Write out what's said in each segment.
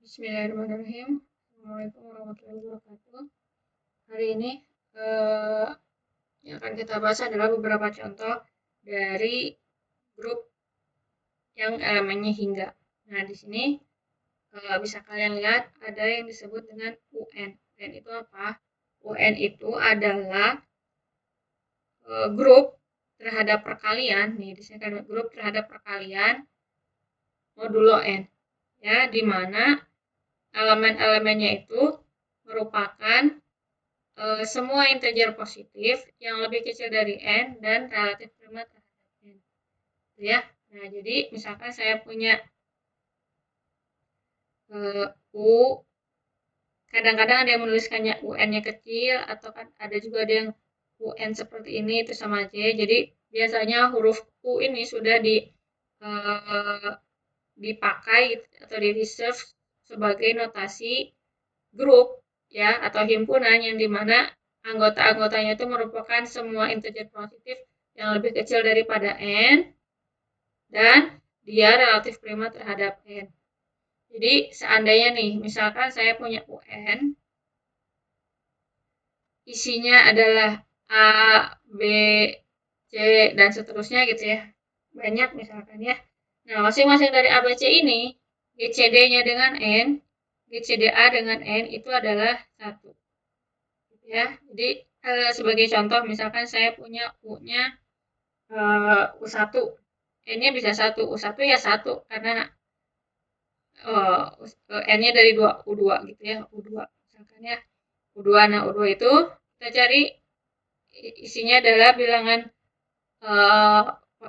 Bismillahirrahmanirrahim. Assalamualaikum warahmatullahi wabarakatuh. Hari ini yang akan kita bahas adalah beberapa contoh dari grup yang elemennya hingga. Nah, di sini bisa kalian lihat ada yang disebut dengan UN. UN itu apa? UN itu adalah grup terhadap perkalian. Nih, di sini kan grup terhadap perkalian modulo N. Ya, di mana elemen-elemennya itu merupakan semua integer positif yang lebih kecil dari N dan relatif prima terhadap N. Ya. Nah, jadi misalkan saya punya U, kadang-kadang ada yang menuliskannya UN-nya kecil, atau kan ada juga ada yang UN seperti ini, itu sama aja. Jadi biasanya huruf U ini sudah dipakai atau di reserve sebagai notasi grup ya atau himpunan yang dimana anggota-anggotanya itu merupakan semua integer positif yang lebih kecil daripada N dan dia relatif prima terhadap N. Jadi seandainya nih, misalkan saya punya UN, isinya adalah A, B, C, dan seterusnya gitu ya. Banyak misalkan ya. Nah, masing-masing dari A, B, C ini, GCD-nya dengan N, GCDA dengan N itu adalah 1. Ya, jadi sebagai contoh misalkan saya punya U-nya U1, N-nya bisa 1, U1 ya 1 karena N-nya dari 2, U2 gitu ya, U2 misalkan ya, U2. Nah, U2 itu kita cari isinya adalah bilangan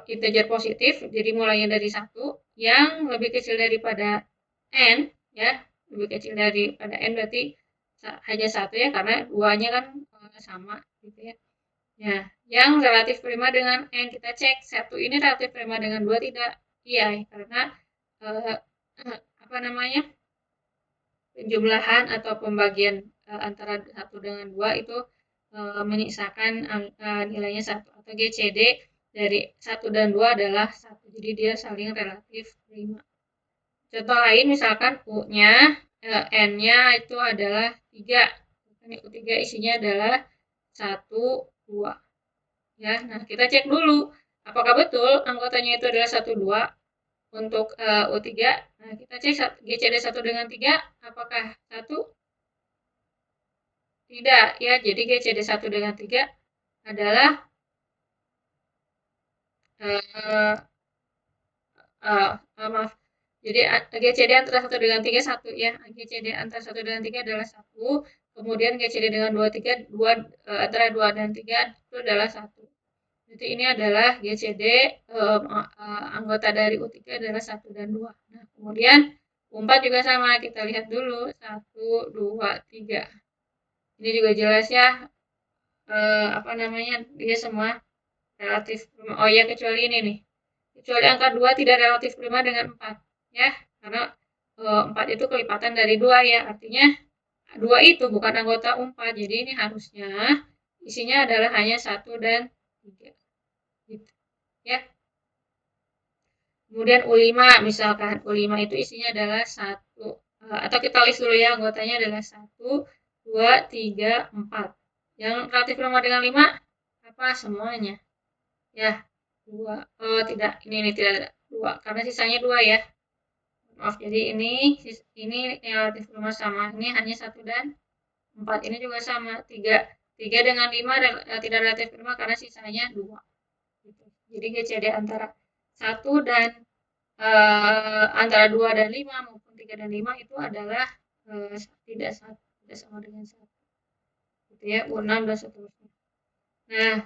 integer positif, jadi mulainya dari 1 yang lebih kecil daripada N ya, lebih kecil daripada N berarti hanya 1 ya, karena 2-nya kan sama gitu ya. Nah, yang relatif prima dengan N, kita cek 1 ini relatif prima dengan 2 tidak? Iya, karena apa namanya, penjumlahan atau pembagian antara 1 dengan 2 itu menyisakan nilainya 1, atau GCD dari 1 dan 2 adalah 1, jadi dia saling relatif prima. Contoh lain misalkan U-nya, N-nya itu adalah 3, U3 isinya adalah 1, 2. Ya, nah kita cek dulu apakah betul anggotanya itu adalah 1, 2 untuk U3. Nah, kita cek GCD 1 dengan 3 apakah 1? Tidak, ya. Jadi GCD 1 dengan 3 adalah maaf. Jadi GCD antara 1 dengan 3 1 ya. GCD antara 1 dengan 3 adalah 1. Kemudian GCD dengan 2 3 antara 2 dan 3 itu adalah 1. Jadi ini adalah GCD anggota dari U3 adalah 1 dan 2. Nah, kemudian U4 juga sama, kita lihat dulu 1 2 3. Ini juga jelas ya, apa namanya, dia semua relatif prima. Oh ya, kecuali ini nih. Kecuali angka 2 tidak relatif prima dengan 4 ya, karena 4 itu kelipatan dari 2 ya, artinya 2 itu bukan anggota U4. Jadi ini harusnya isinya adalah hanya 1 dan 3. Gitu ya. Kemudian U5 misalkan, U5 itu isinya adalah 1, atau kita list dulu ya, anggotanya adalah 1, 2, 3, 4. Yang relatif prima dengan 5 apa? Semuanya. Ya, 2. Oh, tidak, ini tidak ada 2 karena sisanya 2 ya. Maaf, jadi ini relatif prima sama. Ini hanya 1 dan 4. Ini juga sama, 3. 3 dengan 5 tidak relatif prima karena sisanya 2. Gitu. Jadi GCD antara 1 dan antara 2 dan 5 maupun 3 dan 5 itu adalah tidak sama dengan 1. Gitu ya, U6 dan seterusnya. Nah,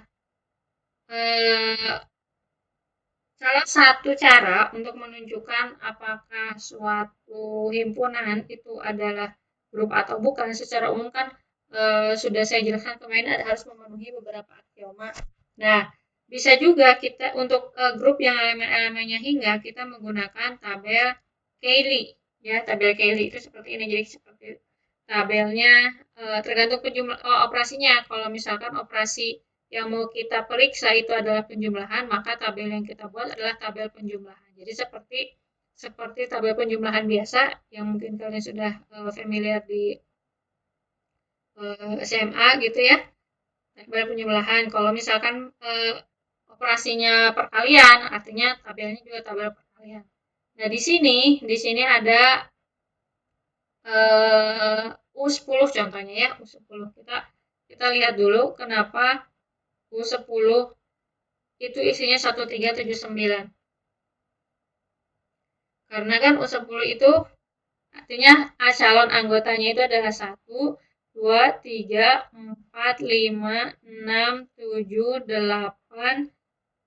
salah satu cara untuk menunjukkan apakah suatu himpunan itu adalah grup atau bukan, secara umum kan sudah saya jelaskan kemarin harus memenuhi beberapa aksioma. Nah, bisa juga kita untuk grup yang elemen-elemennya hingga kita menggunakan tabel Cayley. Ya, tabel Cayley itu seperti ini. Jadi seperti tabelnya tergantung penjumlah operasinya. Kalau misalkan operasi yang mau kita periksa itu adalah penjumlahan, maka tabel yang kita buat adalah tabel penjumlahan. Jadi seperti seperti tabel penjumlahan biasa yang mungkin kalian sudah familiar di SMA gitu ya. Tabel penjumlahan. Kalau misalkan operasinya perkalian, artinya tabelnya juga tabel perkalian. Nah, di sini ada U10 contohnya ya, U10. Kita lihat dulu kenapa U10 itu isinya 1379. Karena kan U10 itu artinya calon anggotanya itu adalah 1, 2, 3, 4, 5, 6, 7, 8,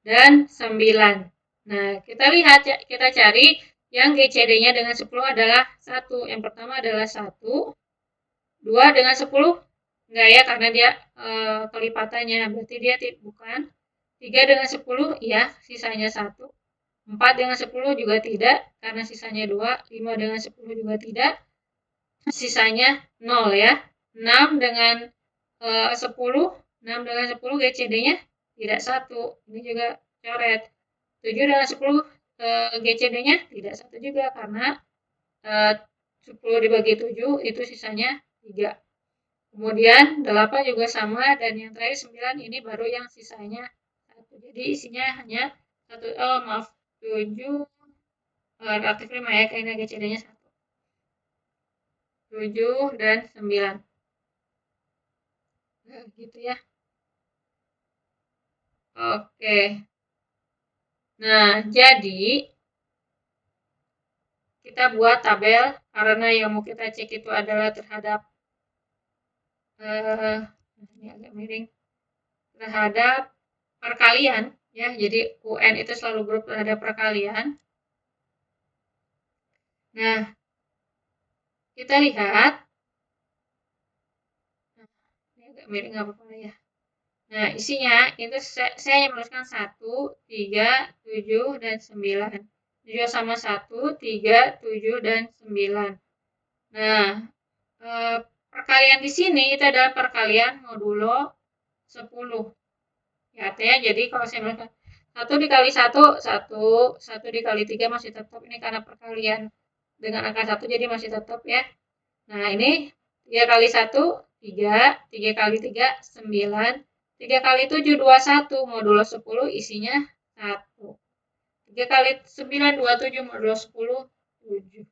dan 9. Nah, kita lihat ya, kita cari yang GCD-nya dengan 10 adalah 1. Yang pertama adalah 1. 2 dengan 10 enggak ya, karena dia kelipatannya, berarti dia bukan. 3 dengan 10 iya, sisanya 1. 4 dengan 10 juga tidak, karena sisanya 2. 5 dengan 10 juga tidak, sisanya 0 ya. 6 dengan 10, 6 dengan 10 GCD-nya tidak 1, ini juga coret. 7 dengan 10 GCD-nya tidak 1 juga, karena 10 dibagi 7 itu sisanya 3. Kemudian 8 juga sama, dan yang terakhir 9 ini baru yang sisanya 1. Jadi isinya hanya 1, maaf 7 reaktif 5 ya, karena GCD-nya 1. 7 dan 9. Nah, gitu ya. Oke. Nah, jadi kita buat tabel karena yang mau kita cek itu adalah terhadap ini agak miring, terhadap perkalian ya. Jadi UN itu selalu grup terhadap perkalian. Nah, kita lihat, ini agak miring nggak apa-apa ya. Nah, isinya itu saya menuliskan 1, 3, 7, dan 9. Juga sama 1, 3, 7, dan 9. Nah, perkalian di sini itu adalah perkalian modulo 10. Ya, artinya jadi kalau saya melakukan 1 dikali 1, 1, 1 dikali 3 masih tetap, ini karena perkalian dengan angka 1 jadi masih tetap ya. Nah, ini 3 kali 1, 3, 3 kali 3, 9, 3 kali 7, 21, modulo 10 isinya 1. 3 kali 9, 27, modulo 10, 7.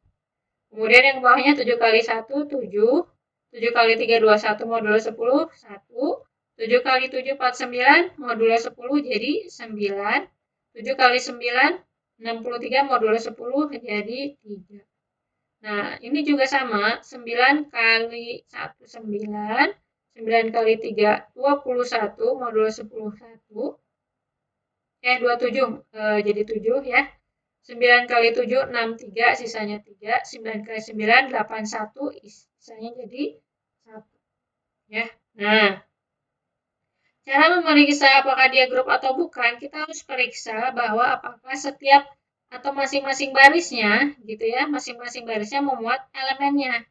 Kemudian yang bawahnya 7 kali 1, 7. 7 kali 3, 21, modulo 10, 1. 7 kali 7, 49, modulo 10 jadi 9. 7 kali 9, 63, modulo 10 jadi 3. Nah, ini juga sama, 9 kali 1, 9. 9 kali 3, 21, modulo 10, 1. 27, jadi 7 ya. 9 kali 7, 63, sisanya 3. 9 kali 9, 81, sisanya jadi 1. Ya. Nah, cara memeriksa apakah dia grup atau bukan, kita harus periksa bahwa apakah setiap atau masing-masing barisnya, gitu ya, masing-masing barisnya memuat elemennya.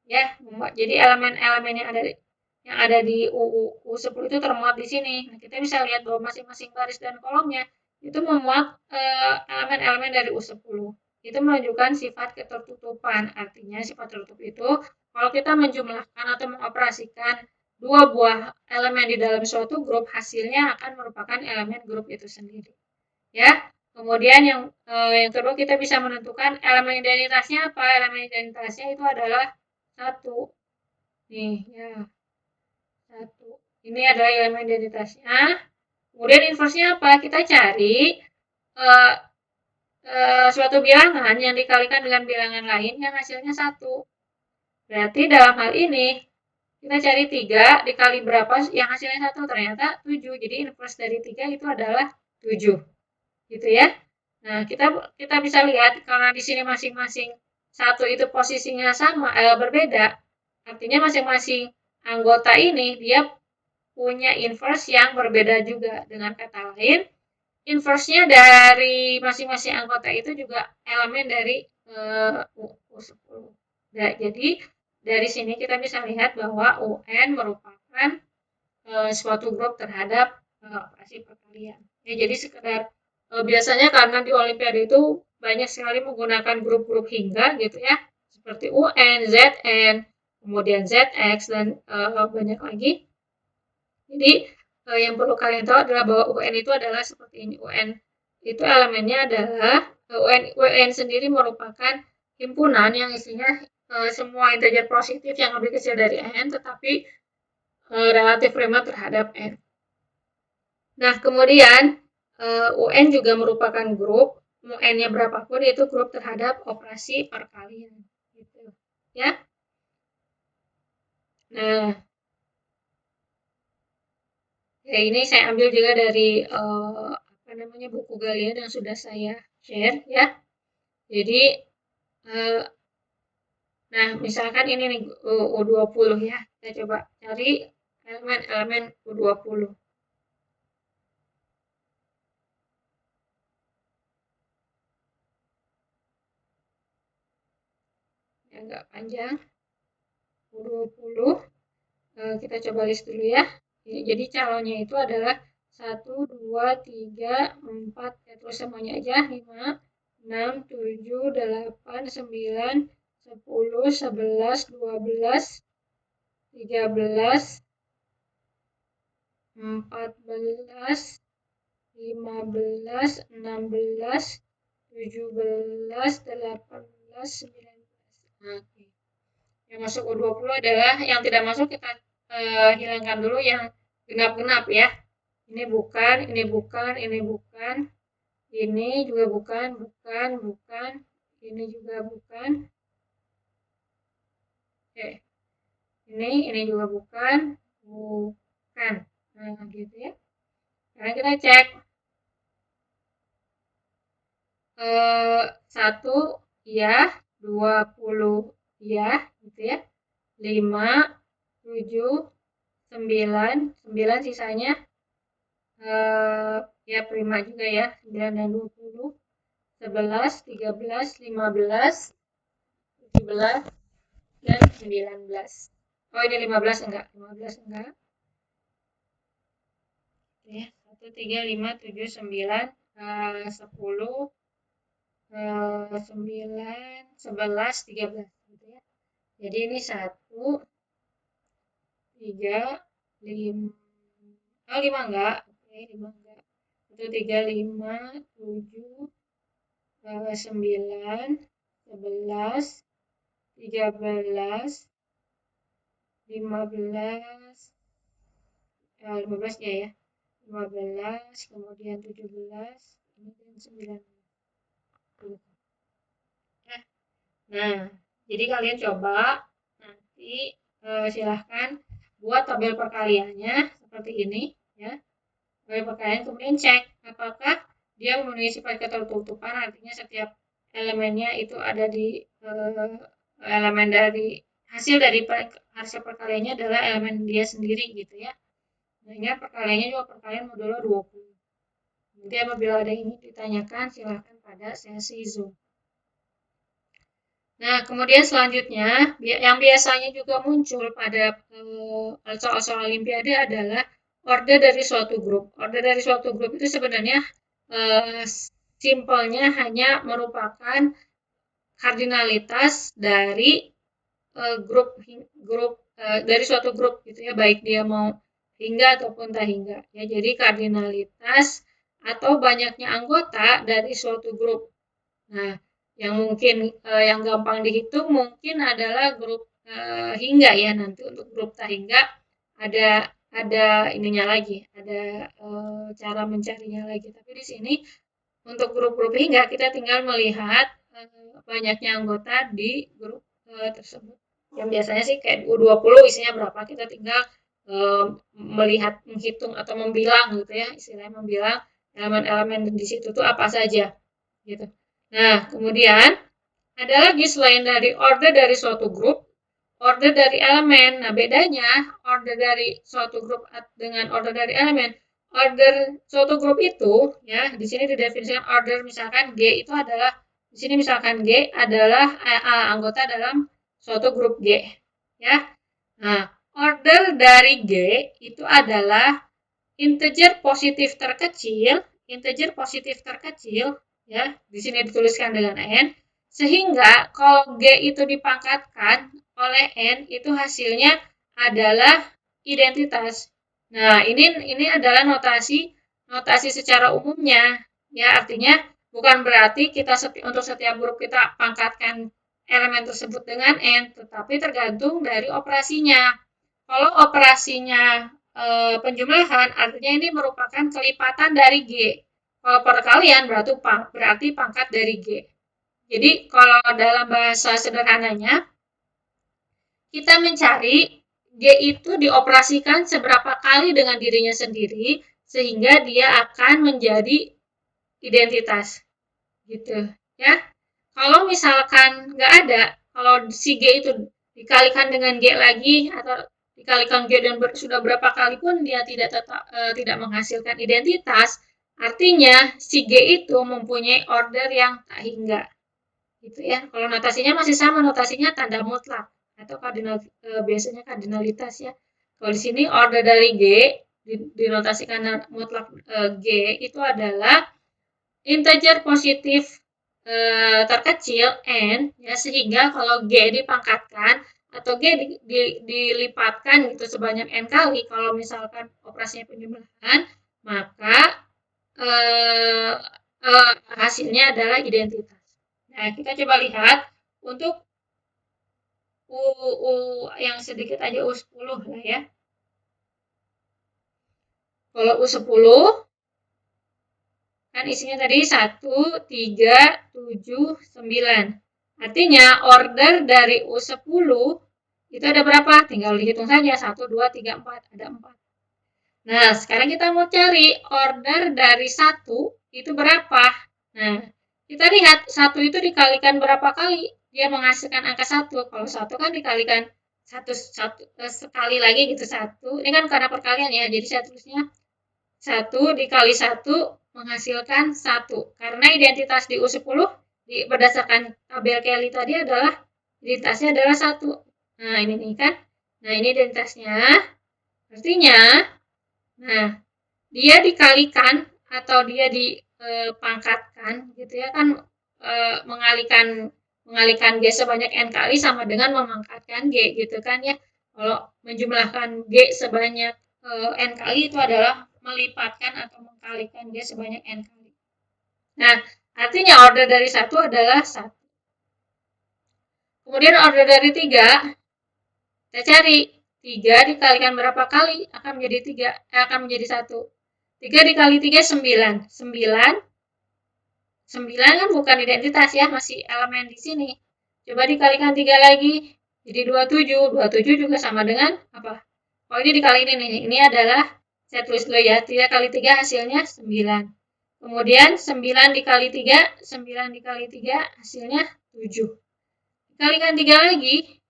Ya, memuat. Jadi elemen-elemen yang ada di U10 itu termuat di sini. Nah, kita bisa lihat bahwa masing-masing baris dan kolomnya itu memuat elemen-elemen dari U10. Itu menunjukkan sifat ketertutupan. Artinya sifat tertutup itu kalau kita menjumlahkan atau mengoperasikan dua buah elemen di dalam suatu grup, hasilnya akan merupakan elemen grup itu sendiri. Ya. Kemudian yang kedua, kita bisa menentukan elemen identitasnya apa. Elemen identitasnya itu adalah 1. Nih, ya. 1. Ini adalah elemen identitasnya. Kemudian inversnya apa? Kita cari suatu bilangan yang dikalikan dengan bilangan lain yang hasilnya 1. Berarti dalam hal ini, kita cari 3 dikali berapa yang hasilnya 1, ternyata 7. Jadi inverse dari 3 itu adalah 7. Gitu ya. Nah, kita bisa lihat karena di sini masing-masing 1 itu posisinya sama, berbeda. Artinya masing-masing anggota ini dia punya inverse yang berbeda juga. Dengan kata lain, inverse-nya dari masing-masing anggota itu juga elemen dari U10. Nah, jadi dari sini kita bisa lihat bahwa UN merupakan suatu grup terhadap operasi perkalian. Ya, jadi sekedar biasanya karena di Olimpiade itu banyak sekali menggunakan grup-grup hingga gitu ya, seperti UN, ZN, kemudian ZX dan banyak lagi. Jadi yang perlu kalian tahu adalah bahwa UN itu adalah seperti ini. UN itu elemennya adalah UN sendiri merupakan himpunan yang isinya semua integer positif yang lebih kecil dari n, tetapi relatif prima terhadap n. Nah, kemudian UN juga merupakan grup, mau n-nya berapapun itu grup terhadap operasi perkalian, gitu ya. Nah, ya ini saya ambil juga dari apa namanya buku Galian yang sudah saya share ya. Jadi nah misalkan ini nih U20 ya. Kita coba cari elemen-elemen U20. Yang agak panjang. U20. Kita coba list dulu ya. Jadi calonnya itu adalah 1, 2, 3, 4, ya terus semuanya aja, 5, 6, 7, 8, 9, 10, 11, 12, 13, 14, 15, 16, 17, 18, 19. Oke. Yang masuk U20 adalah yang tidak masuk kita hilangkan dulu yang genap-genap ya. Ini bukan, ini bukan, ini bukan. Ini juga bukan, bukan. Ini juga bukan. Oke. Ini juga bukan. Nah, gitu ya. Sekarang kita cek. 1 ya, 20 ya, gitu ya. 5, 7, 9 sisanya ya prima juga ya, 9 dan 20, 11, 13, 15, 17, dan 19. Oh ini 15 enggak, 15 enggak. Ya, 1, 3, 5, 7, 9, 10, 9, 11, 13 gitu ya. Jadi ini 1, 3, 5, oh 5 enggak, oke 5 enggak. 1, 3, 5, 7, 9, 11, 13, 15, 15 ya, 15, kemudian 17, kemudian 19. Nah, jadi kalian coba nanti silahkan buat tabel perkaliannya seperti ini ya. Tabel perkalian kemudian cek apakah dia memenuhi sifat ketertutupan, artinya setiap elemennya itu ada di elemen dari hasil perkaliannya adalah elemen dia sendiri gitu ya. Sehingga perkaliannya juga perkalian modulo 20. Nanti apabila ada ini ditanyakan silahkan pada sesi Zoom. Nah, kemudian selanjutnya yang biasanya juga muncul pada soal-soal olimpiade adalah order dari suatu grup. Order dari suatu grup itu sebenarnya simpelnya hanya merupakan kardinalitas dari grup dari suatu grup gitu ya, baik dia mau hingga ataupun tak hingga. Ya, jadi kardinalitas atau banyaknya anggota dari suatu grup. Nah, yang mungkin yang gampang dihitung mungkin adalah grup hingga ya. Nanti untuk grup tak hingga ada ininya lagi, ada cara mencarinya lagi. Tapi di sini untuk grup-grup hingga kita tinggal melihat banyaknya anggota di grup tersebut. Yang biasanya sih kayak U20 isinya berapa, kita tinggal melihat, menghitung atau membilang gitu ya, istilahnya membilang elemen-elemen di situ tuh apa saja gitu. Nah, kemudian ada lagi selain dari order dari suatu grup, order dari elemen. Nah, bedanya order dari suatu grup dengan order dari elemen. Order suatu grup itu ya, di sini didefinisikan order misalkan G itu adalah di sini misalkan G adalah anggota dalam suatu grup G ya. Nah, order dari G itu adalah integer positif terkecil ya, di sini dituliskan dengan N, sehingga kalau G itu dipangkatkan oleh N, itu hasilnya adalah identitas. Nah, ini adalah notasi secara umumnya, ya, artinya bukan berarti kita untuk setiap grup kita pangkatkan elemen tersebut dengan N, tetapi tergantung dari operasinya. Kalau operasinya penjumlahan, artinya ini merupakan kelipatan dari G. Kalau perkalian berarti pangkat dari G. Jadi kalau dalam bahasa sederhananya, kita mencari G itu dioperasikan seberapa kali dengan dirinya sendiri, sehingga dia akan menjadi identitas. Gitu, ya. Kalau misalkan nggak ada, kalau si G itu dikalikan dengan G lagi, atau dikalikan G dan sudah berapa kali pun dia tidak menghasilkan identitas, artinya si G itu mempunyai order yang tak hingga. Gitu ya. Kalau notasinya masih sama, notasinya tanda mutlak atau biasanya kardinalitas ya. Kalau di sini order dari G dinotasikan mutlak G itu adalah integer positif terkecil n, ya, sehingga kalau G dipangkatkan atau G dilipatkan gitu sebanyak n kali, kalau misalkan operasinya penjumlahan, maka hasilnya adalah identitas. Nah, kita coba lihat untuk U yang sedikit aja U10 lah ya. Kalau U10 kan isinya tadi 1, 3, 7, 9. Artinya order dari U10 itu ada berapa? Tinggal dihitung saja. 1, 2, 3, 4. Ada 4. Nah, sekarang kita mau cari order dari 1 itu berapa? Nah, kita lihat 1 itu dikalikan berapa kali? Dia menghasilkan angka 1. Kalau 1 kan dikalikan sekali lagi gitu 1. Ini kan karena perkalian ya. Jadi saya tulisnya 1 dikali 1 menghasilkan 1. Karena identitas di U10 berdasarkan tabel Kelly tadi adalah identitasnya adalah 1. Nah, ini nih kan. Nah, ini identitasnya. Artinya, nah, dia dikalikan atau dia dipangkatkan gitu ya kan, mengalihkan G sebanyak N kali sama dengan memangkatkan G gitu kan ya. Kalau menjumlahkan G sebanyak N kali itu adalah melipatkan atau mengkalikan G sebanyak N kali. Nah, artinya order dari 1 adalah 1. Kemudian order dari 3, kita cari 3 dikalikan berapa kali akan menjadi 1. 3 dikali 3 9. 9 kan bukan identitas ya, masih elemen di sini. Coba dikalikan 3 lagi, jadi 27. 27 juga sama dengan apa? Oh, ini dikali ini nih. Ini adalah, saya tulis dulu ya, 3 kali 3 hasilnya 9. Kemudian 9 dikali 3, 9 dikali 3 hasilnya 7. Dikalikan 3 lagi,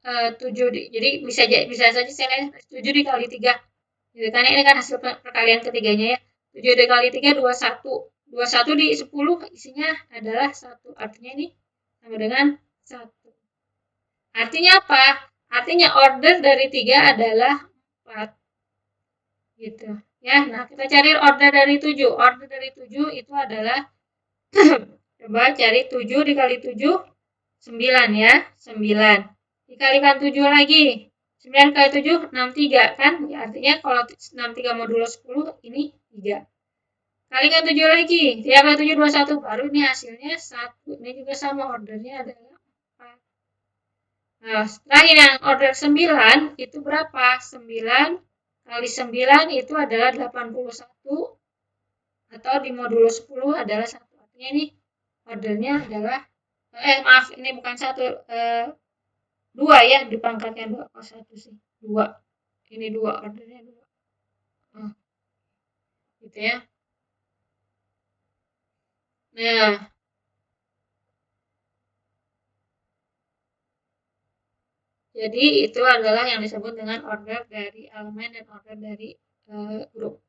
7, jadi bisa saja saya lihat 7 dikali 3. Gitu kan, ini kan hasil perkalian ketiganya ya. 7 dikali 3 21. 21 di 10 isinya adalah 1. Artinya ini sama dengan 1. Artinya apa? Artinya order dari 3 adalah 4. Gitu. Ya, nah kita cari order dari 7. Order dari 7 itu adalah coba cari 7 dikali 7 9 ya, 9. Dikalikan 7 lagi. 9 kali 7 63 kan? Ya, artinya kalau 63 modulo 10 ini 3. Kalikan 7 lagi. 3 kali 7 21 baru ini hasilnya 1. Ini juga sama ordernya adalah 4. Nah, terakhir yang order 9 itu berapa? 9 kali 9 itu adalah 81 atau di modulo 10 adalah 1. Artinya ini ordernya adalah maaf, ini bukan 1, 2 ya, dipangkatnya 2. Oh, 1 sih. 2. Ini 2, ordernya 2. Gitu ya. Nah, jadi itu adalah yang disebut dengan order dari elemen dan order dari grup.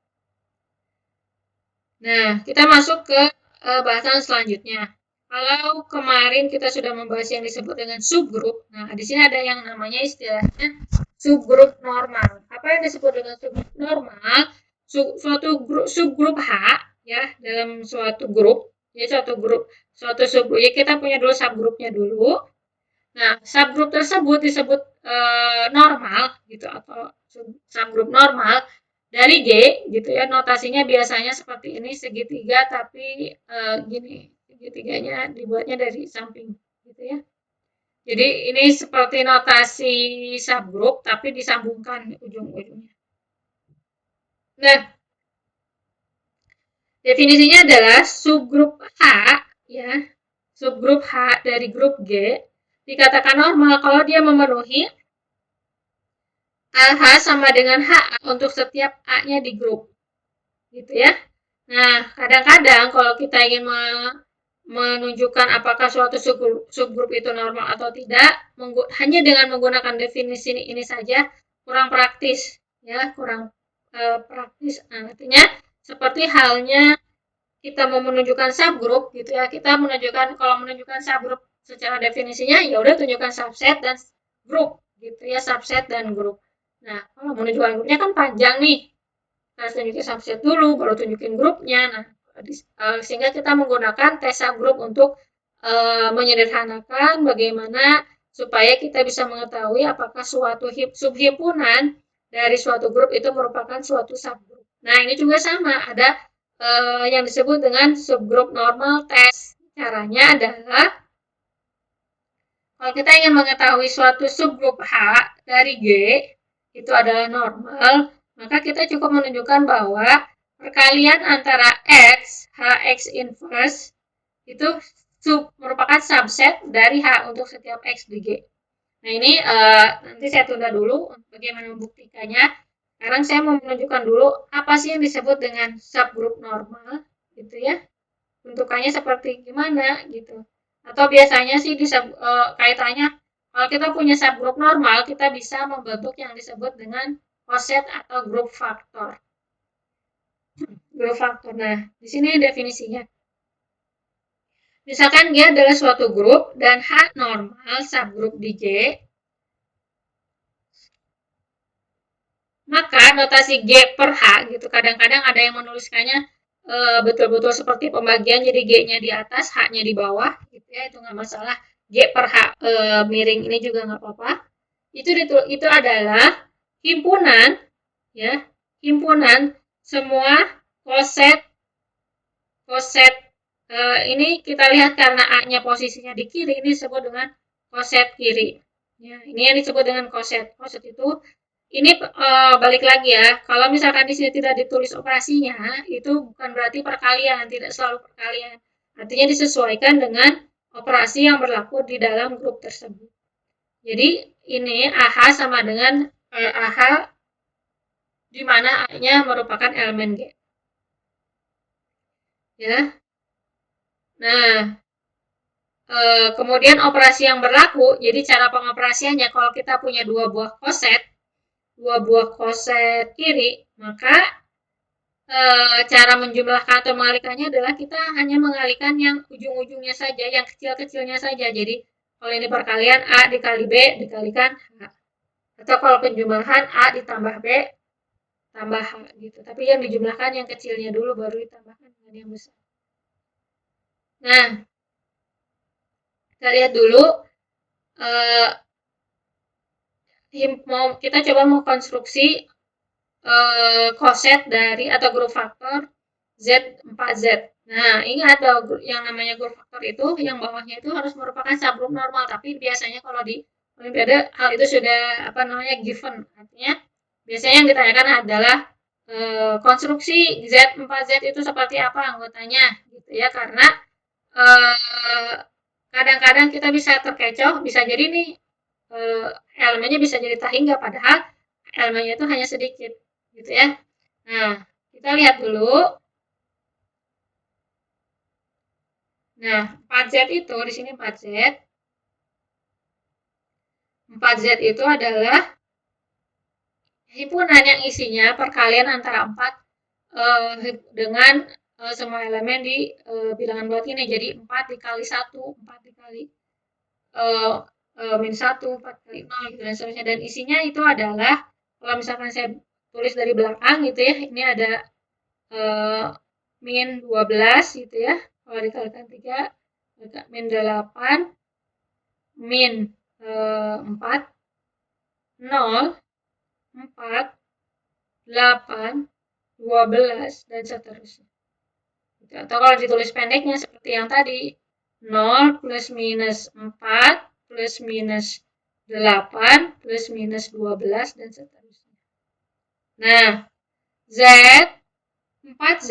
Nah, kita masuk ke bahasan selanjutnya. Kalau kemarin kita sudah membahas yang disebut dengan subgrup, nah di sini ada yang namanya istilahnya subgrup normal. Apa yang disebut dengan subgrup normal? suatu grup subgrup H ya dalam suatu grup. Ya suatu subgrup ya kita punya dulu subgrupnya dulu. Nah, subgrup tersebut disebut normal gitu atau subgrup normal dari G gitu ya. Notasinya biasanya seperti ini segitiga tapi gini, segitiganya dibuatnya dari samping gitu ya. Jadi ini seperti notasi subgrup tapi disambungkan ujung-ujungnya. Nah, definisinya adalah subgrup H ya. Subgrup H dari grup G dikatakan normal kalau dia memenuhi AH sama dengan HA untuk setiap A-nya di grup. Gitu ya. Nah, kadang-kadang kalau kita ingin menunjukkan apakah suatu subgrup itu normal atau tidak, hanya dengan menggunakan definisi ini saja kurang praktis, ya, kurang praktis. Nah, artinya seperti halnya kita mau menunjukkan subgrup, gitu ya, kita kalau menunjukkan subgrup secara definisinya, ya udah tunjukkan subset dan grup, gitu ya, subset dan grup. Nah, kalau menunjukkan grupnya kan panjang nih, harus tunjukin subset dulu, baru tunjukin grupnya. Nah, sehingga kita menggunakan tes subgroup untuk menyederhanakan bagaimana supaya kita bisa mengetahui apakah suatu subhimpunan dari suatu grup itu merupakan suatu subgroup. Nah, ini juga sama, ada yang disebut dengan subgroup normal test. Caranya adalah kalau kita ingin mengetahui suatu subgrup H dari G itu adalah normal, maka kita cukup menunjukkan bahwa perkalian antara X, HX inverse, itu merupakan subset dari H untuk setiap X di G. Nah ini nanti saya tunda dulu bagaimana membuktikannya. Sekarang saya mau menunjukkan dulu apa sih yang disebut dengan subgroup normal, gitu ya. Bentukannya seperti gimana, gitu. Atau biasanya sih kaitannya, kalau kita punya subgroup normal, kita bisa membentuk yang disebut dengan coset atau group faktor. Group faktor. Nah, di sini definisinya. Misalkan G adalah suatu grup dan H normal subgrup di G, maka notasi G per H gitu, kadang-kadang ada yang menuliskannya betul-betul seperti pembagian, jadi G-nya di atas, H-nya di bawah, gitu ya, itu nggak masalah. G per H miring ini juga nggak apa-apa. Itu adalah himpunan, ya, himpunan semua koset ini kita lihat karena A-nya posisinya di kiri, ini disebut dengan koset kiri. Ya, ini yang disebut dengan koset. Koset itu ini balik lagi ya. Kalau misalkan di sini tidak ditulis operasinya, itu bukan berarti perkalian, tidak selalu perkalian. Artinya disesuaikan dengan operasi yang berlaku di dalam grup tersebut. Jadi ini AH sama dengan AH di mana A-nya merupakan elemen G. Ya. Nah, kemudian operasi yang berlaku, jadi cara pengoperasiannya kalau kita punya dua buah koset kiri, maka cara menjumlahkan atau mengalihkannya adalah kita hanya mengalihkan yang ujung-ujungnya saja, yang kecil-kecilnya saja. Jadi kalau ini perkalian A dikali B dikalikan H. Atau kalau penjumlahan A ditambah B tambah H gitu. Tapi yang dijumlahkan yang kecilnya dulu baru ditambahkan dengan yang besar. Nah, kita lihat dulu kita coba mengkonstruksi koset dari atau grup faktor Z4Z. Nah, ingat bahwa yang namanya grup faktor itu yang bawahnya itu harus merupakan subgrup normal, tapi biasanya kalau di Olimpiade hal itu sudah given. Artinya biasanya yang ditanyakan adalah konstruksi Z4Z itu seperti apa anggotanya gitu ya, karena kadang-kadang kita bisa terkecoh, bisa jadi nih elemennya bisa jadi tak hingga padahal elemennya itu hanya sedikit gitu ya. Nah, kita lihat dulu. Nah, 4Z itu di sini 4Z. 4Z itu adalah himpunan yang isinya perkalian antara 4 dengan semua elemen di bilangan bulat ini. Jadi 4 dikali 1, 4 dikali min 1, 4 kali 0 gitu dan seterusnya. Dan isinya itu adalah kalau misalkan saya tulis dari belakang gitu ya. Ini ada min 12 gitu ya. Kalau dikalikan 3, min 8, min 4, 0, 4, 8, 12, dan seterusnya. Atau kalau ditulis pendeknya seperti yang tadi, 0 plus minus 4 plus minus 8 plus minus 12, dan seterusnya. Nah, Z, 4Z,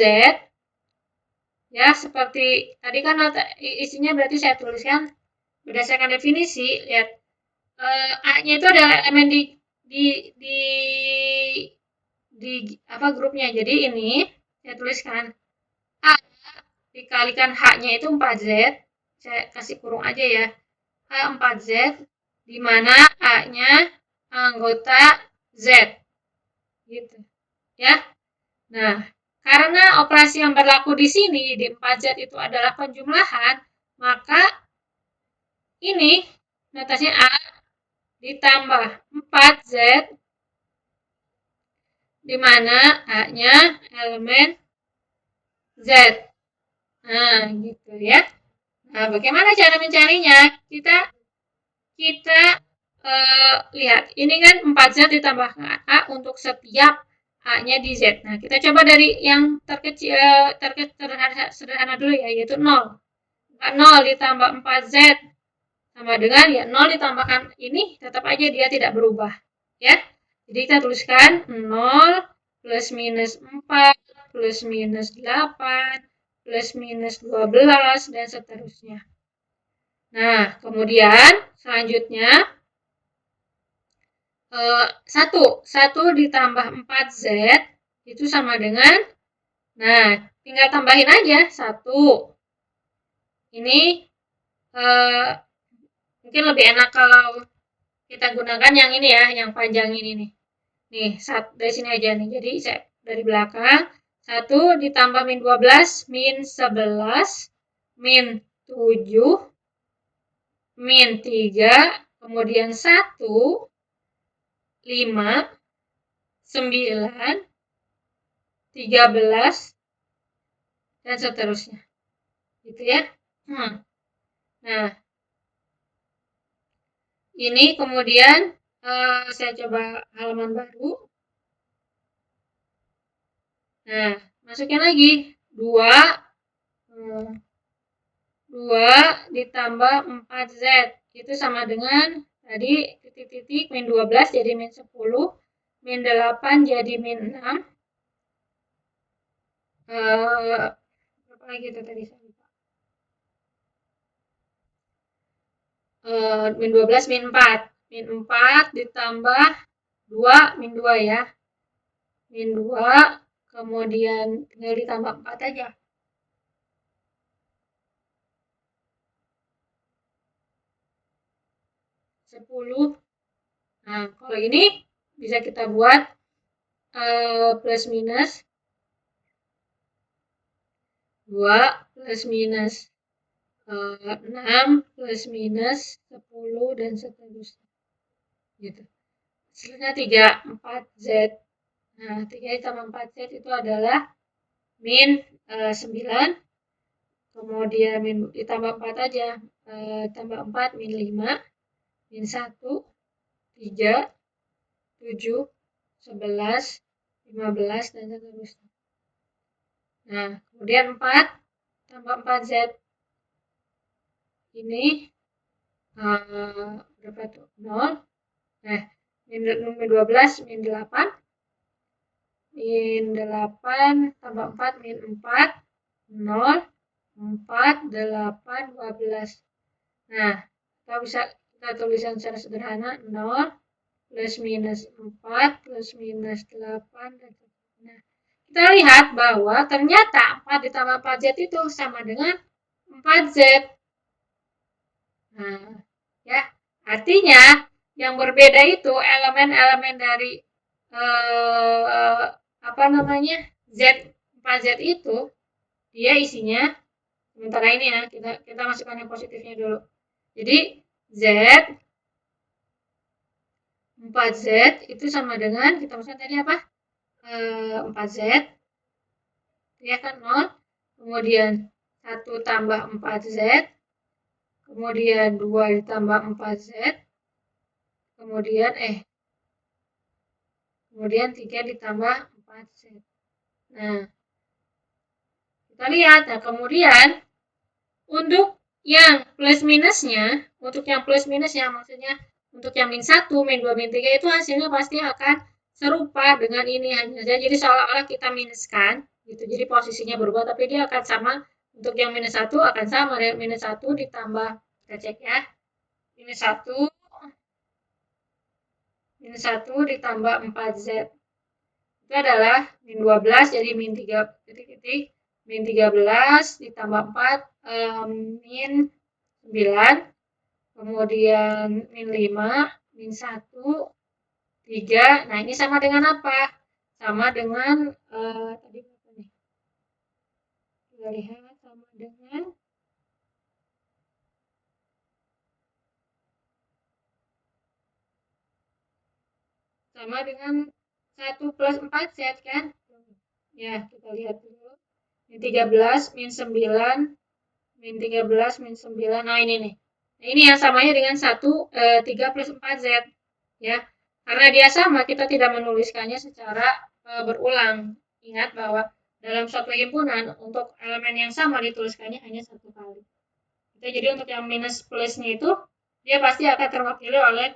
ya seperti tadi kan isinya berarti saya tuliskan berdasarkan definisi. Lihat, A-nya itu adalah elemen di apa grupnya. Jadi ini saya tuliskan A dikalikan H-nya itu 4Z. Saya kasih kurung aja ya. A 4Z, di mana A-nya anggota Z. Gitu. Ya. Nah, karena operasi yang berlaku di sini di 4Z itu adalah penjumlahan, maka ini notasinya A ditambah 4Z, di mana A-nya elemen Z. Nah, gitu ya. Nah, bagaimana cara mencarinya? Kita lihat, ini kan 4Z ditambahkan A untuk setiap A-nya di Z. Nah, kita coba dari yang terkecil, sederhana dulu ya, yaitu 0. 0 ditambah 4Z sama dengan ya 0 ditambahkan ini, tetap aja dia tidak berubah. Ya, jadi kita tuliskan 0 plus minus 4 plus minus 8 plus minus 12, dan seterusnya. Nah, kemudian selanjutnya 1 ditambah 4Z itu sama dengan, nah, tinggal tambahin aja 1. Ini mungkin lebih enak kalau kita gunakan yang ini ya, yang panjang ini nih. Nih, dari sini aja nih. Jadi saya dari belakang 1 ditambah min 12, min 11, min 7, min 3, kemudian 1, 5, 9, 13, dan seterusnya. Gitu ya. Nah, ini kemudian saya coba halaman baru. Nah, masukin lagi 2 ditambah 4Z itu sama dengan tadi titik-titik min 12 jadi min 10, min 8 jadi min 6. Berapa lagi itu tadi saya lupa. Min 12 min 4. Min 4 ditambah 2 min 2 ya. Min 2 kemudian tinggal ditambah 4 aja. 10. Nah, kalau ini bisa kita buat plus minus 2 plus minus 6 plus minus 10, dan seterusnya. Gitu. Hasilnya 3, 4Z. Nah, 3 ditambah 4Z itu adalah min 9. Kemudian min ditambah 4 aja. Tambah 4 min 5, min 1, 3, 7, 11, 15, dan seterusnya. Nah, kemudian 4 tambah 4Z. Ini berapa tuh? 0. Nah, min 12, min 8. Min 8 tambah 4, min 4. 0, 4, 8, 12. Nah, kita bisa kita tuliskan secara sederhana 0 plus minus 4 plus minus 8, dan seterusnya. Kita lihat bahwa ternyata 4 ditambah 4Z itu sama dengan 4Z. Nah, ya, artinya yang berbeda itu elemen-elemen dari apa namanya Z 4Z itu dia isinya, sementara ini ya kita masukkan yang positifnya dulu. Jadi Z 4Z itu sama dengan, kita masukkan tadi apa? 4Z, ya kan 0, kemudian 1 tambah 4Z, kemudian 2 ditambah 4Z, kemudian 3 ditambah 4Z. Nah, kita lihat, nah kemudian untuk yang plus minusnya, maksudnya untuk yang min 1, min 2, min 3 itu hasilnya pasti akan serupa dengan ini hanya saja. Jadi seolah-olah kita minuskan gitu. Jadi posisinya berubah tapi dia akan sama. Untuk yang minus 1 akan sama dengan minus 1 ditambah, kita cek ya. Minus 1 ditambah 4Z. Itu adalah min 12 jadi min 3 titik-titik. Min 13 ditambah 4 min 9, kemudian min 5, min 1, 3. Nah, ini sama dengan apa? Sama dengan tadi berapa nih? Kita lihat sama dengan 1 plus 4Z kan? Ya, kita lihat dulu. Min 13, min 9, min 13, min 9. Nah, ini nih. Nah, ini yang samanya dengan 3 plus 4Z. Ya, karena dia sama, kita tidak menuliskannya secara berulang. Ingat bahwa dalam suatu himpunan, untuk elemen yang sama dituliskannya hanya 1 kali. Jadi untuk yang minus plusnya itu, dia pasti akan terwakili oleh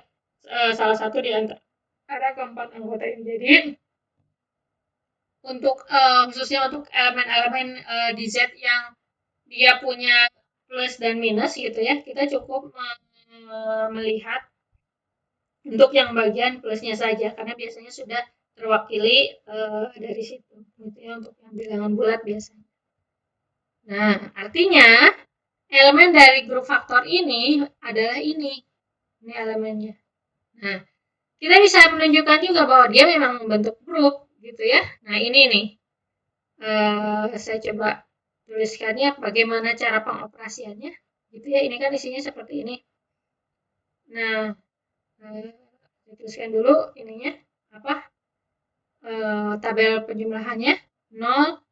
salah satu di antara keempat anggota ini. Jadi, untuk khususnya untuk elemen-elemen di Z yang dia punya plus dan minus gitu ya, kita cukup melihat untuk yang bagian plusnya saja karena biasanya sudah terwakili dari situ gitu ya, untuk yang bilangan bulat biasanya. Nah, artinya elemen dari grup faktor ini adalah ini elemennya. Nah, kita bisa menunjukkan juga bahwa dia memang membentuk grup gitu ya. Nah, ini nih saya coba tuliskannya bagaimana cara pengoperasiannya gitu ya. Ini kan isinya seperti ini. Nah, saya tuliskan dulu ininya apa, tabel penjumlahannya 0,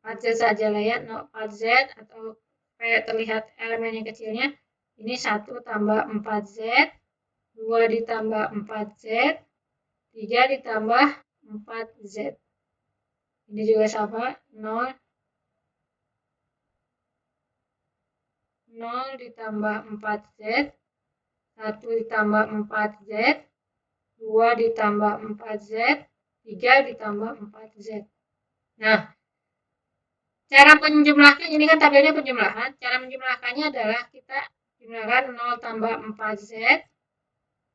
4Z saja lah ya, 4Z atau kayak terlihat elemen yang kecilnya. Ini 1 tambah 4Z, 2 ditambah 4Z, 3 ditambah 4Z. Ini juga sama, 0 ditambah 4Z, 1 ditambah 4Z, 2 ditambah 4Z, 3 ditambah 4Z. Nah, cara menjumlahkan, ini kan tabelnya penjumlahan. Cara menjumlahkannya adalah kita jumlahkan 0 tambah 4Z,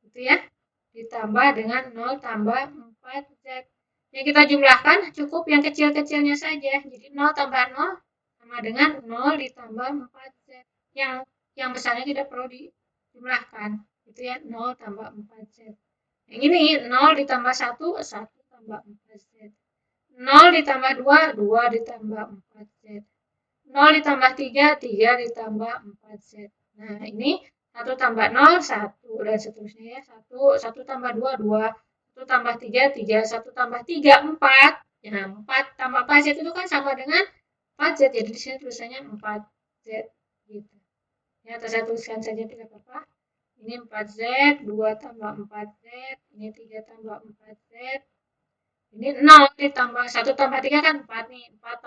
gitu ya, ditambah dengan 0 tambah 4Z. Yang kita jumlahkan cukup yang kecil-kecilnya saja. Jadi 0 tambah 0 sama dengan 0 ditambah 4Z. Yang besarnya tidak perlu dijumlahkan. Itu ya, 0 tambah 4Z. Yang ini 0 ditambah 1, 1 tambah 4Z. 0 ditambah 2, 2 ditambah 4Z. 0 ditambah 3, 3 ditambah 4Z. Nah, ini 1 tambah 0, 1, dan seterusnya ya. 1 tambah 2, 2. 1 tambah 3, 3. 1 tambah 3, 4. Nah, 4 tambah 4Z itu kan sama dengan 4Z. Jadi di sini tulisannya 4Z. Gitu. Ya, atau saya tuliskan saja tidak apa-apa. Ini 4Z, 2 tambah 4Z. Ini 3 tambah 4Z. Ini 0 ditambah 1 tambah 3 kan 4 nih. 4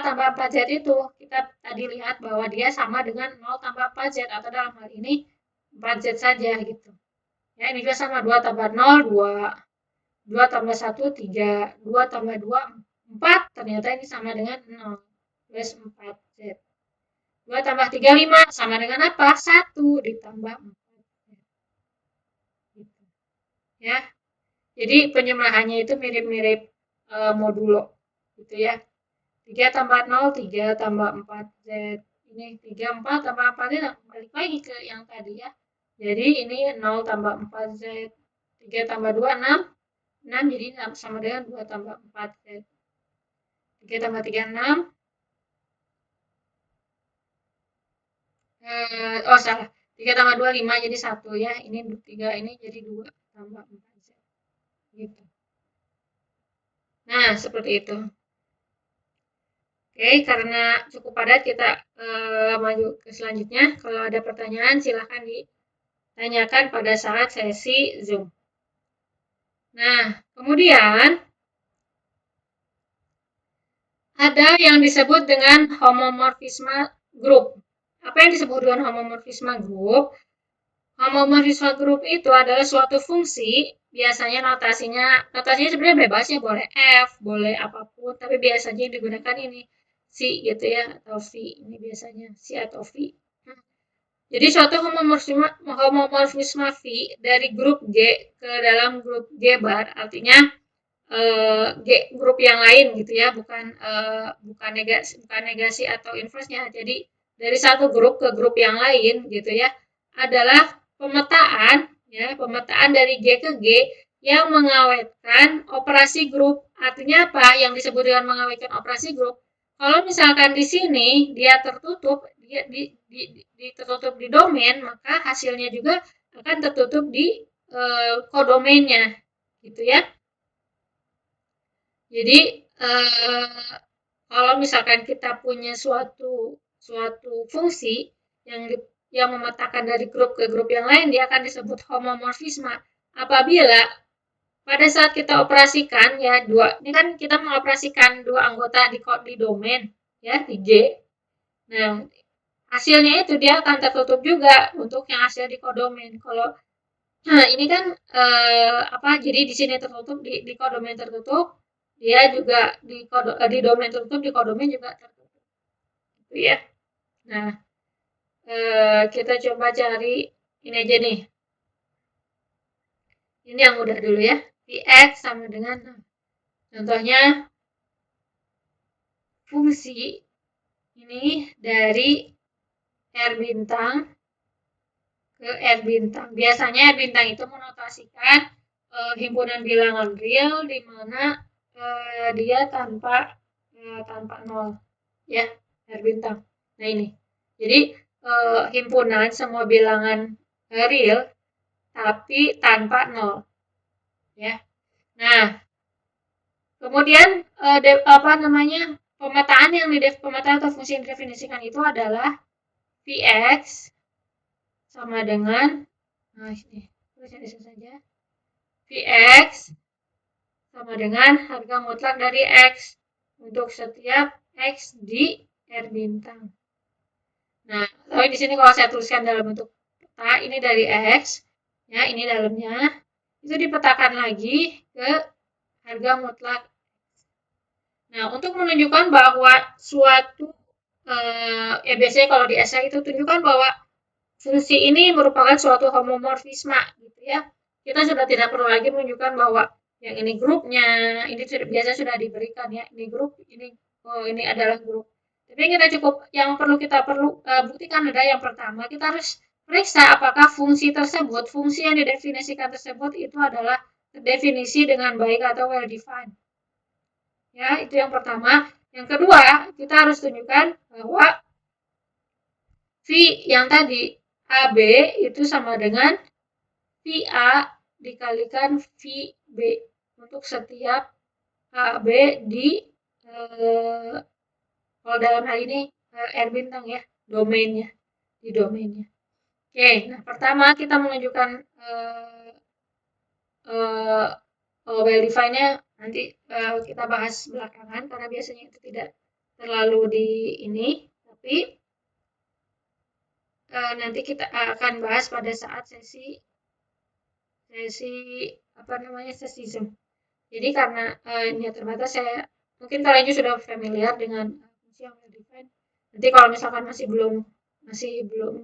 tambah 4Z itu kita tadi lihat bahwa dia sama dengan 0 tambah 4Z atau dalam hal ini 4Z saja gitu. Ya, ini juga sama, 2 tambah 0, 2. 2 tambah 1, 3. 2 tambah 2, 4. Ternyata ini sama dengan 0 plus 4Z. 2 tambah 3, 5. Sama dengan apa? 1 ditambah 4Z. Gitu. Ya. Jadi penjumlahannya itu mirip-mirip modulo gitu ya. 3 tambah 0, 3 tambah 4Z. Ini 3, 4 tambah 4Z, balik lagi ke yang tadi ya. Jadi ini 0 tambah 4Z. 3 tambah 2, 6. 6 jadi sama dengan 2 tambah 4Z. 3 tambah 3, 6. Salah. 3 tambah 2, 5 jadi 1 ya. Ini 3 ini jadi 2 tambah 4Z. Gitu. Nah, seperti itu. Oke, karena cukup padat kita maju ke selanjutnya. Kalau ada pertanyaan silahkan ditanyakan pada saat sesi Zoom. Nah, kemudian ada yang disebut dengan homomorfisme grup. Apa yang disebut dengan homomorfisme grup? Homomorfisme grup itu adalah suatu fungsi, biasanya notasinya sebenarnya bebas ya, boleh F, boleh apapun, tapi biasanya yang digunakan ini si gitu ya, atau V, ini biasanya si atau V. Jadi suatu homomorfisme V dari grup G ke dalam grup G bar, artinya G grup yang lain gitu ya, bukan negasi atau inversnya. Jadi dari satu grup ke grup yang lain gitu ya, adalah pemetaan dari G ke G yang mengawetkan operasi grup. Artinya apa? Yang disebut dengan mengawetkan operasi grup. Kalau misalkan di sini dia tertutup, tertutup di domain, maka hasilnya juga akan tertutup di kodomainnya, gitu ya. Jadi kalau misalkan kita punya suatu fungsi yang memetakan dari grup ke grup yang lain, dia akan disebut homomorfisme. Apabila pada saat kita operasikan ya ini kan kita mengoperasikan dua anggota di domain ya di G. Nah, hasilnya itu dia akan tertutup juga untuk yang hasil di kodomain. Kalau ini kan jadi di sini tertutup di kodomain tertutup, dia juga di domain tertutup, di kodomain juga tertutup. Gitu ya. Nah, kita coba cari ini aja nih. Ini yang mudah dulu ya. Px sama dengan contohnya fungsi ini dari R bintang ke R bintang. Biasanya R bintang itu menotasikan himpunan bilangan real di mana dia tanpa nol ya, R bintang. Nah ini, jadi himpunan semua bilangan real tapi tanpa nol ya. Nah, kemudian pemetaan pemetaan atau fungsi yang didefinisikan itu adalah Vx sama dengan ini tulis saja Vx sama dengan harga mutlak dari X untuk setiap X di R bintang. Nah, tapi di sini kalau saya tuliskan dalam bentuk peta, ini dari X, ya ini dalamnya, itu dipetakan lagi ke harga mutlak. Nah, untuk menunjukkan bahwa suatu biasanya kalau di esai itu tunjukkan bahwa fungsi ini merupakan suatu homomorfisme gitu ya. Kita sudah tidak perlu lagi menunjukkan bahwa yang ini grupnya, ini biasa sudah diberikan ya, ini grup, ini adalah grup. Tapi yang perlu kita buktikan adalah yang pertama, kita harus periksa apakah fungsi yang didefinisikan tersebut itu adalah terdefinisi dengan baik atau well defined. Ya, itu yang pertama. Yang kedua, kita harus tunjukkan bahwa V yang tadi AB itu sama dengan VA dikalikan VB untuk setiap AB di kalau dalam hal ini R bintang ya, domainnya, di domainnya. Oke, nah pertama kita menunjukkan well define-nya nanti kita bahas belakangan karena biasanya itu tidak terlalu di ini, tapi nanti kita akan bahas pada saat sesi sesi Zoom. Jadi karena ini terbatas, mungkin kalian juga sudah familiar dengan fungsi yang well define. Nanti kalau misalkan masih belum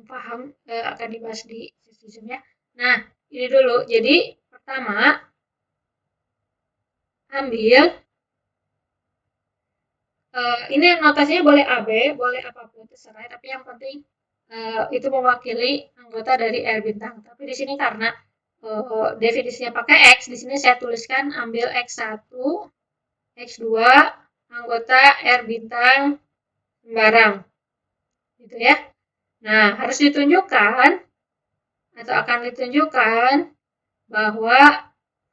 paham akan dibahas di sesi Zoom ya. Nah, ini dulu. Jadi pertama ambil ini notasinya boleh AB, boleh apapun terserah, tapi yang penting itu mewakili anggota dari R bintang. Tapi di sini karena definisinya pakai X, di sini saya tuliskan ambil X1, X2, anggota R bintang sembarang. Gitu ya. Nah, harus ditunjukkan atau akan ditunjukkan bahwa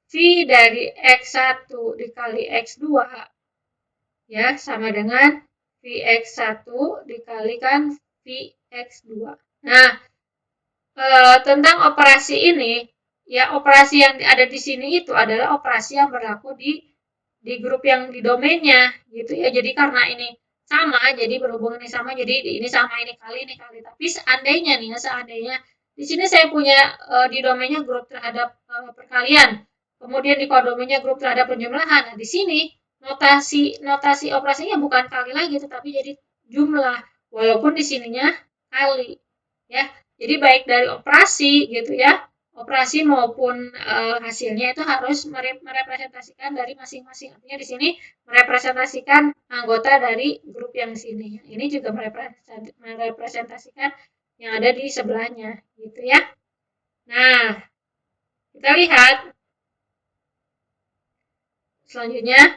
V dari X1 dikali X2 ya sama dengan Vx1 dikalikan Vx2. Nah, tentang operasi ini, ya operasi yang ada di sini itu adalah operasi yang berlaku di grup yang di domainnya, gitu ya. Jadi karena ini sama, jadi berhubung ini sama, jadi ini sama ini kali. Tapi seandainya nih, seandainya di sini saya punya di domainnya grup terhadap perkalian, kemudian di kodomennya grup terhadap penjumlahan. Nah, di sini notasi operasinya bukan kali lagi, tetapi jadi jumlah, walaupun di sininya kali, ya. Jadi baik dari operasi gitu ya, operasi maupun hasilnya itu harus merepresentasikan dari masing-masing. Artinya di sini merepresentasikan anggota dari grup yang sini. Ini juga merepresentasikan yang ada di sebelahnya, gitu ya. Nah, kita lihat selanjutnya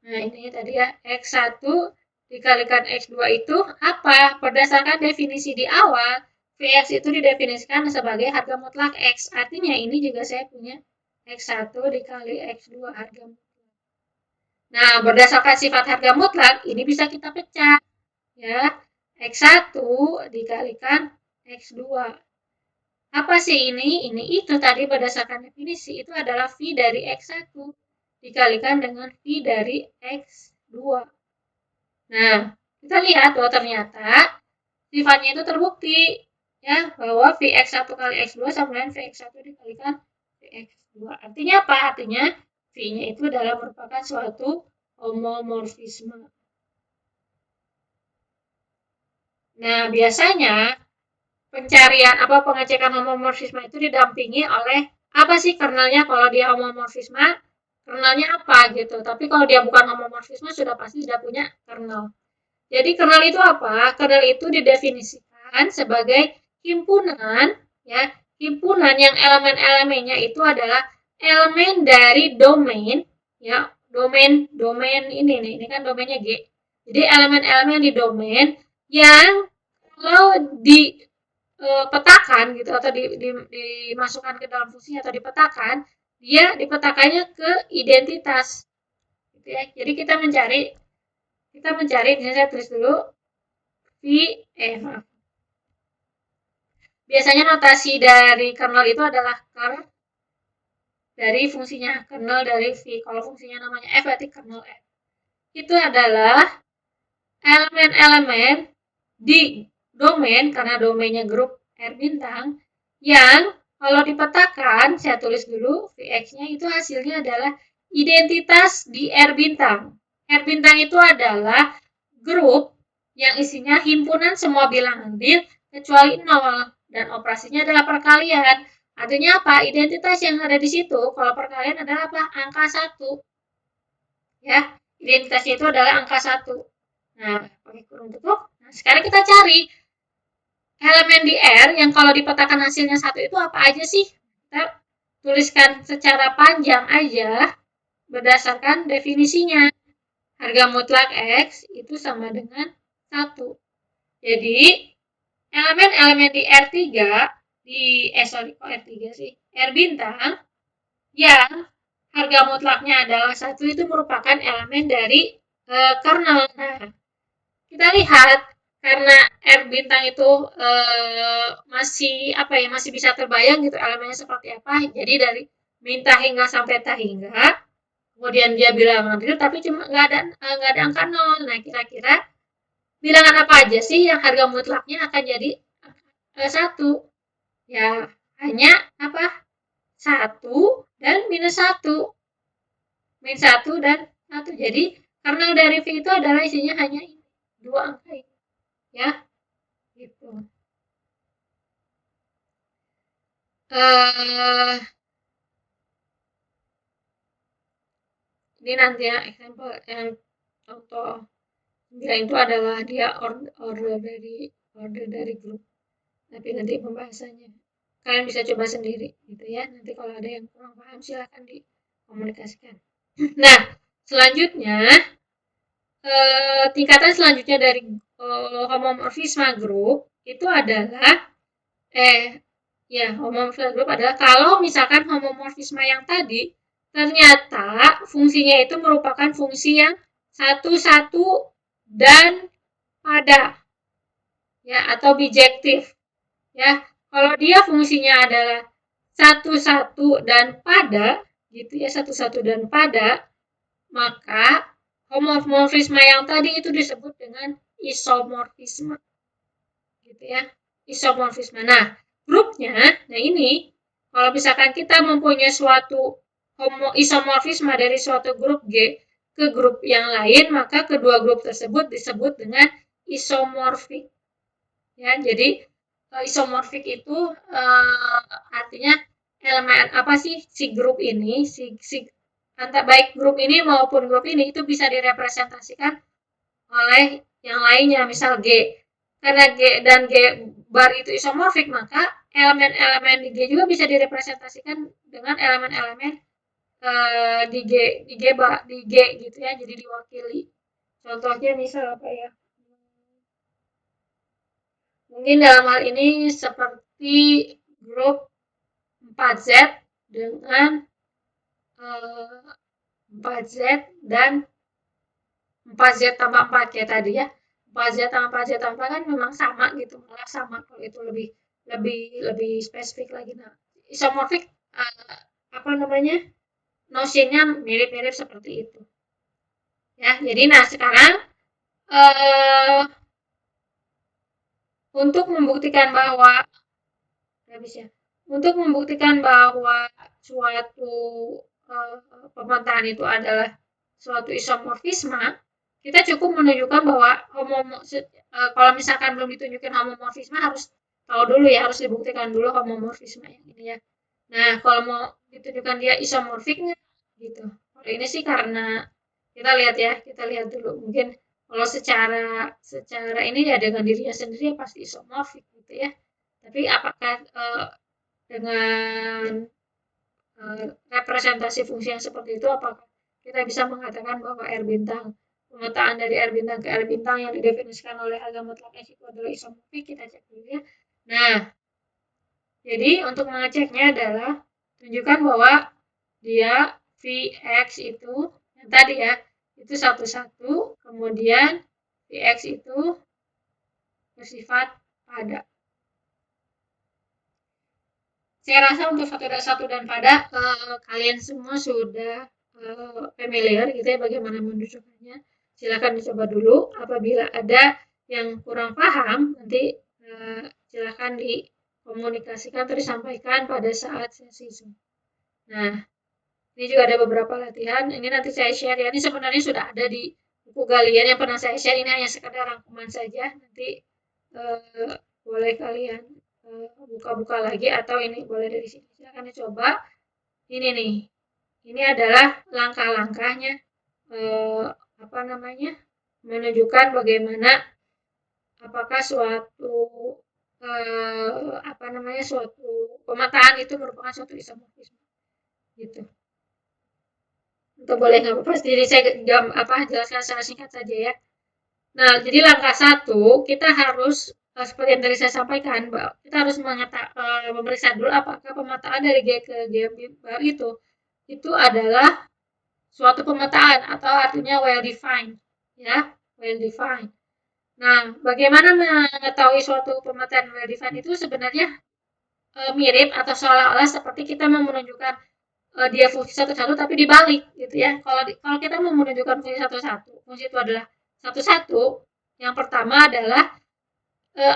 nah ini tadi ya, X1 dikalikan X2 itu apa? Berdasarkan definisi di awal, Vx itu didefinisikan sebagai harga mutlak X. Artinya ini juga saya punya X1 dikali X2 harga mutlak. Nah, berdasarkan sifat harga mutlak, ini bisa kita pecah. Ya, X1 dikalikan X2. Apa sih ini? Ini itu tadi berdasarkan definisi, itu adalah V dari X1 dikalikan dengan V dari X2. Nah, kita lihat bahwa ternyata sifatnya itu terbukti ya bahwa Vx1 kali X2 sama dengan Vx1 dikalikan Vx2. Artinya apa? Artinya V-nya itu adalah merupakan suatu homomorfisme. Nah, biasanya pencarian pengecekan homomorfisme itu didampingi oleh apa sih kernelnya. Kalau dia homomorfisme, kernelnya apa gitu. Tapi kalau dia bukan homomorfisme, sudah pasti tidak punya kernel. Jadi kernel itu apa? Kernel itu didefinisikan sebagai himpunan, ya, himpunan yang elemen-elemennya itu adalah elemen dari domain, ya, domain ini kan domainnya G. Jadi elemen-elemen di domain yang kalau dipetakan gitu atau dimasukkan ke dalam fungsi atau dipetakan, dia dipetakannya ke identitas, gitu ya. Jadi kita mencari di sini saya tulis dulu maaf. Biasanya notasi dari kernel itu adalah dari fungsinya kernel dari V. Kalau fungsinya namanya F berarti kernel F. Itu adalah elemen-elemen di domain, karena domainnya grup R bintang, yang kalau dipetakan, saya tulis dulu Vx-nya itu hasilnya adalah identitas di R bintang. R bintang itu adalah grup yang isinya himpunan semua bilangan bil kecuali 0 dan operasinya adalah perkalian. Artinya apa? Identitas yang ada di situ kalau perkalian adalah apa? Angka 1. Ya, identitasnya itu adalah angka 1. Nah, pakai kurung tutup. Nah, sekarang kita cari elemen di R yang kalau dipetakan hasilnya 1 itu apa aja sih? Kita tuliskan secara panjang aja berdasarkan definisinya. Harga mutlak X itu sama dengan 1. Jadi, elemen-elemen di R3 R3 sih, R bintang yang harga mutlaknya adalah 1 itu merupakan elemen dari kernel. Nah, kita lihat karena R bintang itu masih bisa terbayang gitu elemennya seperti apa. Jadi dari min hingga sampai hingga, kemudian dia bilangan real tapi cuma nggak ada angka 0. Nah, kira-kira bilangan apa aja sih yang harga mutlaknya akan jadi 1? Ya, hanya apa? 1 dan minus 1. Min 1 dan 1. Jadi, kernel dari V itu adalah isinya hanya 2 angka ini. Ya, gitu. Ini nanti ya, example yang contoh 9 itu adalah dia order dari grup. Tapi nanti pembahasannya kalian bisa coba sendiri gitu ya. Nanti kalau ada yang kurang paham silahkan dikomunikasikan. Nah, selanjutnya tingkatan selanjutnya dari homomorfisme grup itu adalah homomorfisme grup adalah kalau misalkan homomorfisme yang tadi ternyata fungsinya itu merupakan fungsi yang satu-satu dan pada, ya, atau bijektif, ya. Kalau dia fungsinya adalah satu-satu dan pada, gitu ya, satu-satu dan pada, maka homomorfisme yang tadi itu disebut dengan isomorfisme, gitu ya, isomorfisme. Nah, grupnya, nah ini kalau misalkan kita mempunyai suatu isomorfisme dari suatu grup G ke grup yang lain, maka kedua grup tersebut disebut dengan isomorfik. Ya, jadi isomorfik itu artinya elemen apa sih si grup ini, antara baik grup ini maupun grup ini itu bisa direpresentasikan oleh yang lainnya, misal G. Karena G dan G bar itu isomorfik, maka elemen-elemen di G juga bisa direpresentasikan dengan elemen-elemen di G gitu ya, jadi diwakili. Contohnya misal apa ya? Mungkin dalam hal ini seperti grup 4Z dengan 4Z dan 4Z tambah 4 kayak tadi ya. 4Z tambah 4Z tambah kan memang sama gitu, malah sama. Kalau itu lebih spesifik lagi. Nah, isomorfik apa namanya? Notionnya mirip-mirip seperti itu. Ya, jadi nah sekarang untuk membuktikan bahwa untuk membuktikan bahwa suatu pemetaan itu adalah suatu isomorfisme, kita cukup menunjukkan bahwa kalau misalkan belum ditunjukin homomorfisme harus tahu dulu ya, harus dibuktikan dulu homomorfisme yang ini ya. Nah, kalau mau ditunjukkan dia isomorfik gitu. Kalau ini sih karena kita lihat dulu. Mungkin kalau secara ini ya dengan dirinya sendiri ya pasti isomorfik gitu ya. Tapi apakah dengan representasi fungsi yang seperti itu, apakah kita bisa mengatakan bahwa R bintang, pemetaan dari R bintang ke R bintang yang didefinisikan oleh harga mutlak S itu adalah isomorfik? Kita cek dulu ya. Nah, jadi untuk mengeceknya adalah tunjukkan bahwa dia Vx itu yang tadi ya, itu satu-satu, kemudian Vx itu bersifat pada. Saya rasa untuk satu dan pada kalian semua sudah familiar gitu ya bagaimana menunjukkannya. Silakan dicoba dulu. Apabila ada yang kurang paham, nanti silakan dikomunikasikan atau disampaikan pada saat sesi Zoom. Nah, ini juga ada beberapa latihan. Ini nanti saya share ya. Ini sebenarnya sudah ada di buku kalian yang pernah saya share. Ini hanya sekedar rangkuman saja. Nanti boleh kalian buka-buka lagi atau ini boleh dari sini. Silakan dicoba. Ini nih. Ini adalah langkah-langkahnya menunjukkan bagaimana apakah suatu suatu pemetaan itu merupakan suatu isomorfisme. Gitu. Atau boleh nggak apa-apa, jadi saya jelaskan secara singkat saja ya. Nah, jadi langkah 1 kita harus seperti yang tadi saya sampaikan, bahwa kita harus memeriksa dulu apakah pemetaan dari G ke G bar itu adalah suatu pemetaan atau artinya well defined, ya, well defined. Nah, bagaimana mengetahui suatu pemetaan well defined itu sebenarnya mirip atau seolah-olah seperti kita mau menunjukkan dia fungsi satu-satu tapi dibalik gitu ya. Kalau kita mau menunjukkan fungsi satu-satu, fungsi itu adalah satu-satu, yang pertama adalah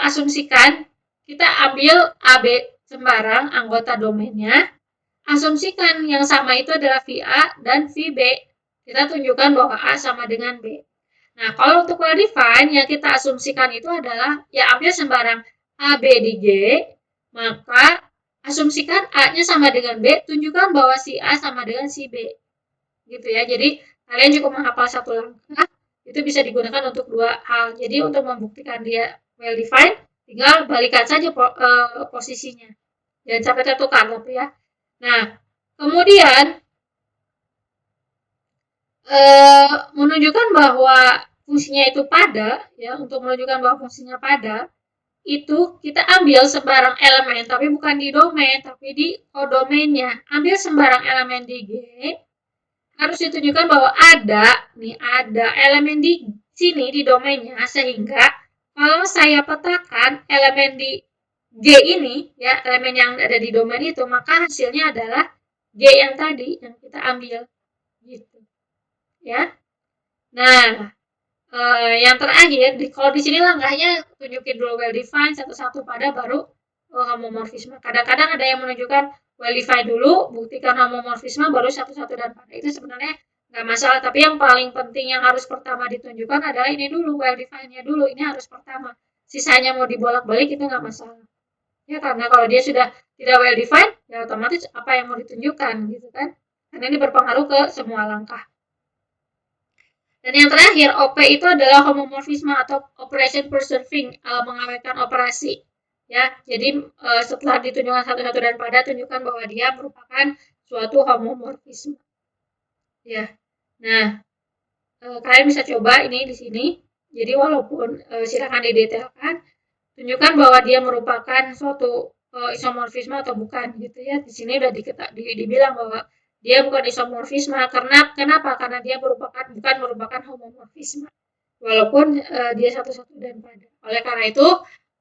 asumsikan kita ambil AB sembarang anggota domainnya, asumsikan yang sama itu adalah VA dan VB. Kita tunjukkan bahwa A sama dengan B. Nah, kalau untuk well define yang kita asumsikan itu adalah ya ambil sembarang AB di G, maka asumsikan A-nya sama dengan B, tunjukkan bahwa si A sama dengan si B. Gitu ya. Jadi, kalian cukup menghafal satu langkah, itu bisa digunakan untuk dua hal. Jadi, untuk membuktikan dia well defined, tinggal balikan saja posisinya. Jangan sampai tertukar tapi ya. Nah, kemudian menunjukkan bahwa fungsinya itu pada, ya, untuk menunjukkan bahwa fungsinya pada, itu kita ambil sembarang elemen, tapi bukan di domain, tapi di kodomainnya. Ambil sembarang elemen di G, harus ditunjukkan bahwa ada elemen di sini di domainnya, sehingga kalau saya petakan elemen di G ini, ya, elemen yang ada di domain itu, maka hasilnya adalah G yang tadi yang kita ambil, gitu, ya. Nah, yang terakhir, kalau di sini langkahnya tunjukin dulu well defined satu-satu pada baru homomorfisme. Kadang-kadang ada yang menunjukkan well defined dulu, buktikan homomorfisme baru satu-satu dan pada. Itu sebenarnya nggak masalah, tapi yang paling penting yang harus pertama ditunjukkan adalah ini dulu, well defined-nya dulu, ini harus pertama. Sisanya mau dibolak-balik itu nggak masalah. Ya, karena kalau dia sudah tidak well defined, ya otomatis apa yang mau ditunjukkan gitu kan. Karena ini berpengaruh ke semua langkah. Dan yang terakhir, OP itu adalah homomorfisme atau operation preserving, mengawetkan operasi. Ya, jadi setelah ditunjukkan satu-satu dan pada, tunjukkan bahwa dia merupakan suatu homomorfisme. Ya, nah kalian bisa coba ini di sini. Jadi walaupun silakan didetailkan, tunjukkan bahwa dia merupakan suatu isomorfisme atau bukan gitu ya. Di sini udah dibilang bahwa dia bukan isomorfisme karena kenapa? Karena dia bukan merupakan homomorfisme. Walaupun dia satu-satu dan pada. Oleh karena itu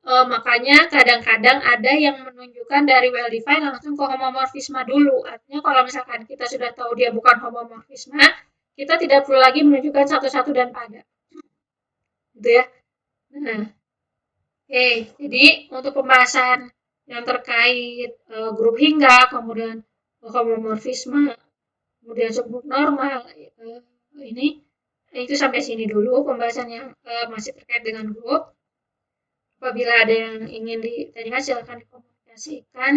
makanya kadang-kadang ada yang menunjukkan dari well defined langsung ke homomorfisme dulu. Artinya kalau misalkan kita sudah tahu dia bukan homomorfisme, kita tidak perlu lagi menunjukkan satu-satu dan pada. Gitu ya. Nah, oke, jadi untuk pembahasan yang terkait grup hingga, kemudian homomorfisme, kemudian subnormal, ini itu sampai sini dulu pembahasan yang masih terkait dengan grup. Apabila ada yang ingin ditanyakan, silakan dikomunikasikan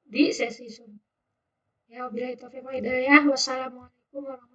di sesi Zoom. Ya, wabillahi taufiq wal hidayah. Wassalamualaikum warahmatullahi wabarakatuh.